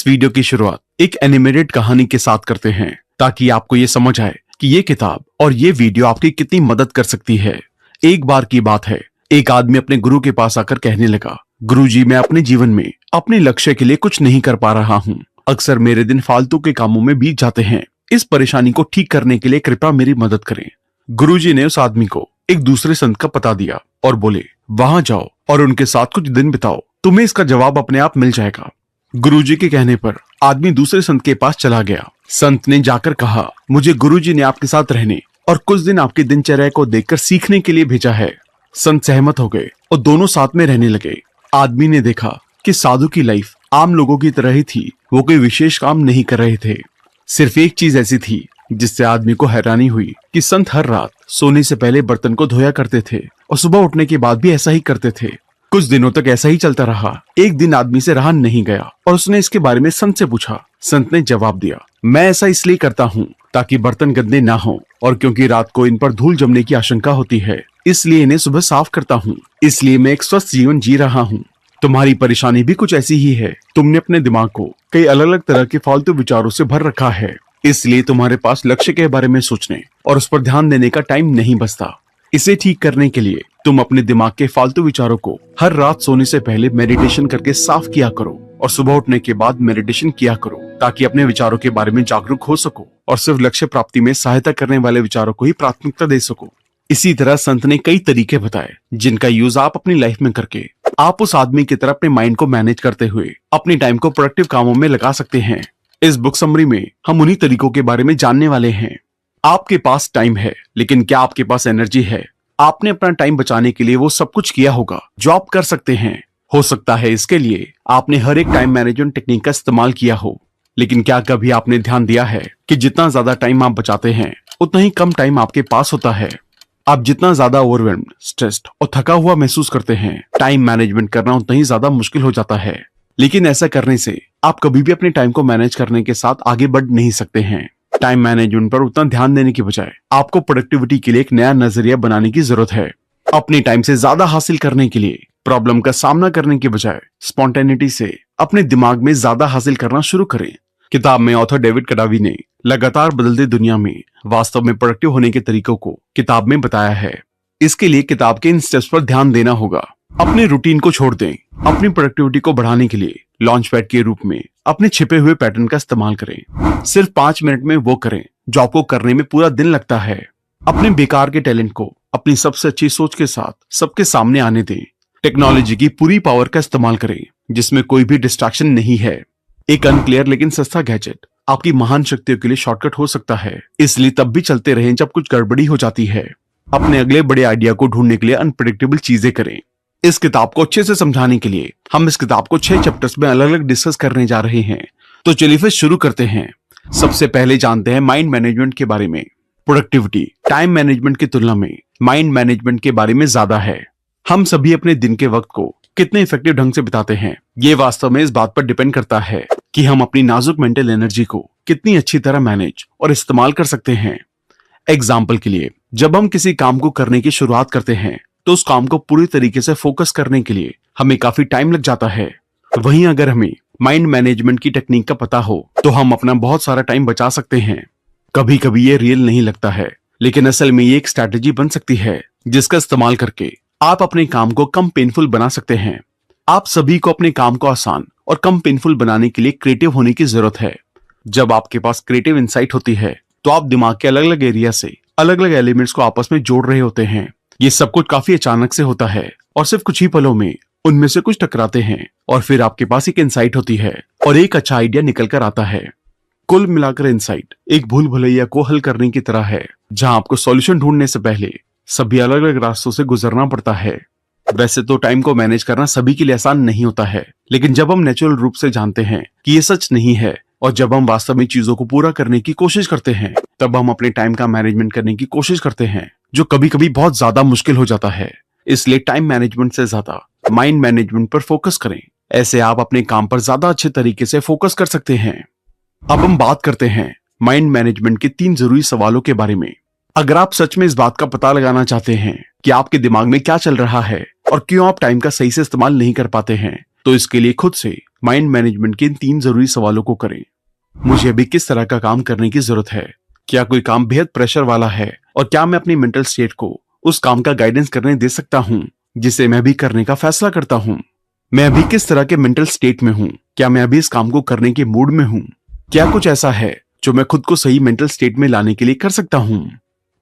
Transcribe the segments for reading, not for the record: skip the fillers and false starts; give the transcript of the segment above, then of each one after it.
इस वीडियो की शुरुआत एक एनिमेटेड कहानी के साथ करते हैं ताकि आपको ये समझ आए कि ये किताब और ये वीडियो आपकी कितनी मदद कर सकती है। एक बार की बात है, एक आदमी अपने गुरु के पास आकर कहने लगा, गुरुजी, मैं अपने जीवन में अपने लक्ष्य के लिए कुछ नहीं कर पा रहा हूँ। अक्सर मेरे दिन फालतू के कामों में बीत जाते हैं। इस परेशानी को ठीक करने के लिए कृपया मेरी मदद करें। गुरुजी ने उस आदमी को एक दूसरे संत का पता दिया और बोले, वहां जाओ और उनके साथ कुछ दिन बिताओ, तुम्हें इसका जवाब अपने आप मिल जाएगा। गुरुजी के कहने पर आदमी दूसरे संत के पास चला गया। संत ने जाकर कहा, मुझे गुरुजी ने आपके साथ रहने और कुछ दिन आपकी दिनचर्या को देखकर सीखने के लिए भेजा है। संत सहमत हो गए और दोनों साथ में रहने लगे। आदमी ने देखा कि साधु की लाइफ आम लोगों की तरह ही थी। वो कोई विशेष काम नहीं कर रहे थे। सिर्फ एक चीज ऐसी थी जिससे आदमी को हैरानी हुई कि संत हर रात सोने से पहले बर्तन को धोया करते थे और सुबह उठने के बाद भी ऐसा ही करते थे। कुछ दिनों तक ऐसा ही चलता रहा। एक दिन आदमी से रहा नहीं गया और उसने इसके बारे में संत से पूछा। संत ने जवाब दिया, मैं ऐसा इसलिए करता हूँ ताकि बर्तन गंदे ना हो और क्योंकि रात को इन पर धूल जमने की आशंका होती है, इसलिए इन्हें सुबह साफ करता हूँ। इसलिए मैं एक स्वस्थ जीवन जी रहा हूँ। तुम्हारी परेशानी भी कुछ ऐसी ही है। तुमने अपने दिमाग को कई अलग अलग तरह के फालतू विचारों से भर रखा है, इसलिए तुम्हारे पास लक्ष्य के बारे में सोचने और उस पर ध्यान देने का टाइम नहीं बचता। इसे ठीक करने के लिए तुम अपने दिमाग के फालतू विचारों को हर रात सोने से पहले मेडिटेशन करके साफ किया करो और सुबह उठने के बाद मेडिटेशन किया करो ताकि अपने विचारों के बारे में जागरूक हो सको और सिर्फ लक्ष्य प्राप्ति में सहायता करने वाले विचारों को ही प्राथमिकता दे सको। इसी तरह संत ने कई तरीके बताए जिनका यूज आप अपनी लाइफ में करके आप उस आदमी की तरह अपने माइंड को मैनेज करते हुए अपने टाइम को प्रोडक्टिव कामों में लगा सकते हैं। इस बुक समरी में हम उन्हीं तरीकों के बारे में जानने वाले हैं। आपके पास टाइम है, लेकिन क्या आपके पास एनर्जी है? आपने अपना टाइम बचाने के लिए वो सब कुछ किया होगा जो आप कर सकते हैं। हो सकता है इसके लिए आपने हर एक टाइम मैनेजमेंट टेक्निक का इस्तेमाल किया हो, लेकिन क्या कभी आपने ध्यान दिया है कि जितना ज्यादा टाइम आप बचाते हैं उतना ही कम टाइम आपके पास होता है। आप जितना ज्यादा ओवरवेल्म्ड, स्ट्रेस्ड और थका हुआ महसूस करते हैं, टाइम मैनेजमेंट करना उतना ही ज्यादा मुश्किल हो जाता है। लेकिन ऐसा करने से आप कभी भी अपने टाइम को मैनेज करने के साथ आगे बढ़ नहीं सकते हैं। टाइम मैनेजमेंट पर उतना ध्यान देने की बजाय आपको प्रोडक्टिविटी के लिए एक नया नजरिया बनाने की जरूरत है। अपने टाइम से ज्यादा हासिल करने के लिए प्रॉब्लम का सामना करने के बजाय स्पॉन्टेनिटी से अपने दिमाग में ज्यादा हासिल करना शुरू करें। किताब में ऑथर डेविड कडावी ने लगातार बदलती दुनिया में वास्तव में प्रोडक्टिव होने के तरीकों को किताब में बताया है। इसके लिए किताब के इन स्टेप्स पर ध्यान देना होगा। अपने रूटीन को छोड़ दें। अपनी प्रोडक्टिविटी को बढ़ाने के लिए लॉन्च पैड के रूप में अपने छिपे हुए पैटर्न का इस्तेमाल करें। सिर्फ 5 मिनट में वो करें जो आपको करने में पूरा दिन लगता है। अपने बेकार के टैलेंट को अपनी सबसे अच्छी सोच के साथ सबके सामने आने दें। टेक्नोलॉजी की पूरी पावर का इस्तेमाल करें जिसमें कोई भी डिस्ट्रैक्शन नहीं है। एक अनक्लियर लेकिन सस्ता गैजेट आपकी महान शक्तियों के लिए शॉर्टकट हो सकता है, इसलिए तब भी चलते रहें जब कुछ गड़बड़ी हो जाती है। अपने अगले बड़े आइडिया को ढूंढने के लिए अनप्रेडिक्टेबल चीजें करें। इस किताब को अच्छे से समझाने के लिए हम इस किताब को 6 चैप्टर्स में अलग अलग डिस्कस करने जा रहे हैं। तो चलिए फिर शुरू करते हैं। सबसे पहले जानते हैं माइंड मैनेजमेंट के बारे में। प्रोडक्टिविटी टाइम मैनेजमेंट की तुलना में माइंड मैनेजमेंट के बारे में ज्यादा है। हम सभी अपने दिन के वक्त को कितने इफेक्टिव ढंग से बिताते हैं, ये वास्तव में इस बात पर डिपेंड करता है कि हम अपनी नाजुक मेंटल एनर्जी को कितनी अच्छी तरह मैनेज और इस्तेमाल कर सकते हैं। एग्जाम्पल के लिए, जब हम किसी काम को करने की शुरुआत करते हैं तो उस काम को पूरी तरीके से फोकस करने के लिए हमें काफी टाइम लग जाता है। वहीं अगर हमें माइंड मैनेजमेंट की टेक्निक का पता हो तो हम अपना बहुत सारा टाइम बचा सकते हैं। कभी कभी ये रियल नहीं लगता है, लेकिन असल में ये एक स्ट्रैटेजी बन सकती है जिसका इस्तेमाल करके आप अपने काम को कम पेनफुल बना सकते हैं। आप सभी को अपने काम को आसान और कम पेनफुल बनाने के लिए क्रिएटिव होने की जरूरत है। जब आपके पास क्रिएटिव इंसाइट होती है तो आप दिमाग के अलग अलग एरिया से अलग अलग एलिमेंट्स को आपस में जोड़ रहे होते हैं। ये सब कुछ काफी अचानक से होता है और सिर्फ कुछ ही पलों में उनमें से कुछ टकराते हैं और फिर आपके पास एक इंसाइट होती है और एक अच्छा आइडिया निकल कर आता है। कुल मिलाकर इंसाइट एक भूल भुलैया को हल करने की तरह है, जहां आपको सॉल्यूशन ढूंढने से पहले सभी अलग अलग रास्तों से गुजरना पड़ता है। वैसे तो टाइम को मैनेज करना सभी के लिए आसान नहीं होता है, लेकिन जब हम नेचुरल रूप से जानते हैं कि ये सच नहीं है और जब हम वास्तव में चीजों को पूरा करने की कोशिश करते हैं, तब हम अपने टाइम का मैनेजमेंट करने की कोशिश करते हैं, जो कभी कभी बहुत ज्यादा मुश्किल हो जाता है। इसलिए टाइम मैनेजमेंट से ज्यादा माइंड मैनेजमेंट पर फोकस करें। ऐसे आप अपने काम पर ज्यादा अच्छे तरीके से फोकस कर सकते हैं। अब हम बात करते हैं माइंड मैनेजमेंट के 3 जरूरी सवालों के बारे में। अगर आप सच में इस बात का पता लगाना चाहते हैं कि आपके दिमाग में क्या चल रहा है और क्यों आप टाइम का सही से इस्तेमाल नहीं कर पाते हैं, तो इसके लिए खुद से माइंड मैनेजमेंट के इन 3 जरूरी सवालों को करें। मुझे अभी किस तरह का काम करने की जरूरत है? क्या कोई काम बेहद प्रेशर वाला है? और क्या मैं अपनी मेंटल स्टेट को उस काम का गाइडेंस करने दे सकता हूँ जिसे मैं भी करने का फैसला करता हूँ? मैं अभी किस तरह के मेंटल स्टेट में हूँ? क्या मैं अभी इस काम को करने के मूड में हूँ? क्या कुछ ऐसा है जो मैं खुद को सही मेंटल स्टेट में लाने के लिए कर सकता हूँ?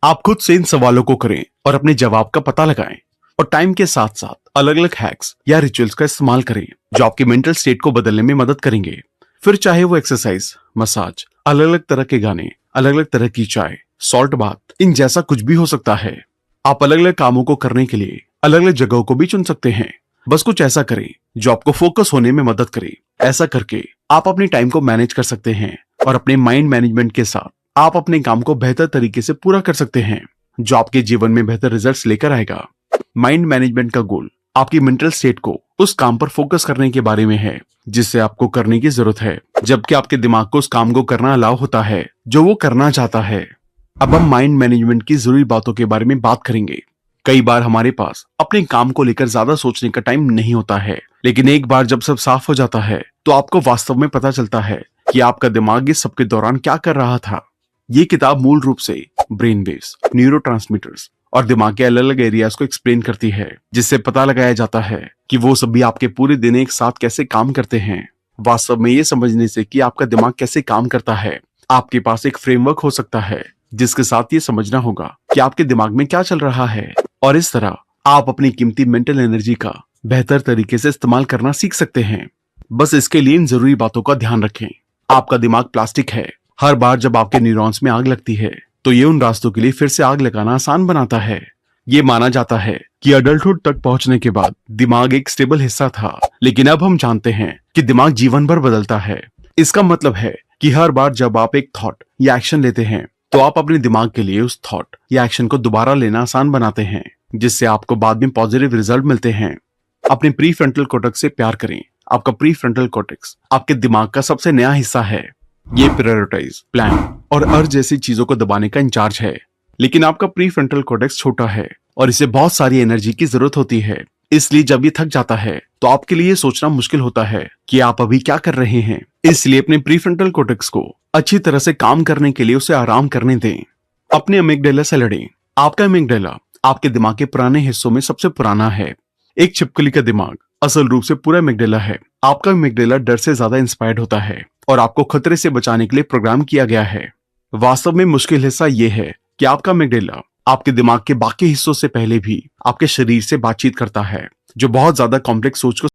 आप खुद से इन सवालों को करें और अपने जवाब का पता लगाएं, और टाइम के साथ साथ अलग अलग हैक्स या रिचुअल्स का इस्तेमाल करें जो आपके मेंटल स्टेट को बदलने में मदद करेंगे। फिर चाहे वो एक्सरसाइज, मसाज, अलग अलग तरह के गाने, अलग अलग तरह की चाय, सॉल्ट बाथ, इन जैसा कुछ भी हो सकता है। आप अलग अलग कामों को करने के लिए अलग अलग जगहों को भी चुन सकते हैं। बस कुछ ऐसा करें जो आपको फोकस होने में मदद करे। ऐसा करके आप अपनी टाइम को मैनेज कर सकते हैं और अपने माइंड मैनेजमेंट के साथ आप अपने काम को बेहतर तरीके से पूरा कर सकते हैं, जो आपके जीवन में बेहतर रिजल्ट्स लेकर आएगा। माइंड मैनेजमेंट का गोल आपकी मेंटल स्टेट को उस काम पर फोकस करने के बारे में है जिससे आपको करने की जरूरत है, जबकि आपके दिमाग को उस काम को करना अलाउ होता है जो वो करना चाहता है। अब हम माइंड मैनेजमेंट की जरूरी बातों के बारे में बात करेंगे। कई बार हमारे पास अपने काम को लेकर ज्यादा सोचने का टाइम नहीं होता है, लेकिन एक बार जब सब साफ हो जाता है तो आपको वास्तव में पता चलता है कि आपका दिमाग इस सब के दौरान क्या कर रहा था। ये किताब मूल रूप से ब्रेन वेव्स, न्यूरोट्रांसमीटर्स और दिमाग के अलग अलग एरियाज को एक्सप्लेन करती है, जिससे पता लगाया जाता है कि वो सभी आपके पूरे दिन एक साथ कैसे काम करते हैं। वास्तव में ये समझने से कि आपका दिमाग कैसे काम करता है, आपके पास एक फ्रेमवर्क हो सकता है जिसके साथ ये समझना होगा कि आपके दिमाग में क्या चल रहा है, और इस तरह आप अपनी कीमती मेंटल एनर्जी का बेहतर तरीके से इस्तेमाल करना सीख सकते हैं। बस इसके लिए इन जरूरी बातों का ध्यान रखें। आपका दिमाग प्लास्टिक है। हर बार जब आपके न्यूरॉन्स में आग लगती है तो ये उन रास्तों के लिए फिर से आग लगाना आसान बनाता है। ये माना जाता है कि अडल्टहुड तक पहुंचने के बाद दिमाग एक स्टेबल हिस्सा था, लेकिन अब हम जानते हैं कि दिमाग जीवन भर बदलता है। इसका मतलब है कि हर बार जब आप एक थॉट या एक्शन लेते हैं तो आप अपने दिमाग के लिए उस थॉट या एक्शन को दोबारा लेना आसान बनाते हैं, जिससे आपको बाद में पॉजिटिव रिजल्ट मिलते हैं। अपने प्री फ्रंटल कॉर्टेक्स से प्यार करें। आपका प्री फ्रंटल कॉर्टेक्स आपके दिमाग का सबसे नया हिस्सा है। ये प्रायोरिटाइज, प्लान और अर्ज जैसी चीजों को दबाने का इंचार्ज है, लेकिन आपका प्री फ्रंटल कॉर्टेक्स छोटा है और इसे बहुत सारी एनर्जी की जरूरत होती है। इसलिए जब ये थक जाता है तो आपके लिए सोचना मुश्किल होता है कि आप अभी क्या कर रहे हैं। इसलिए अपने प्री फ्रंटल कॉर्टेक्स को अच्छी तरह से काम करने के लिए उसे आराम करने दें। अपने अमिगडाला से लड़ें। आपका अमिगडाला आपके दिमाग के पुराने हिस्सों में सबसे पुराना है। एक छिपकली का दिमाग असल रूप से पूरा अमिगडाला है। आपका अमिगडाला डर से ज्यादा इंस्पायर्ड होता है और आपको खतरे से बचाने के लिए प्रोग्राम किया गया है। वास्तव में मुश्किल हिस्सा ये है कि आपका अमिगडाला आपके दिमाग के बाकी हिस्सों से पहले भी आपके शरीर से बातचीत करता है, जो बहुत ज्यादा कॉम्प्लेक्स सोच को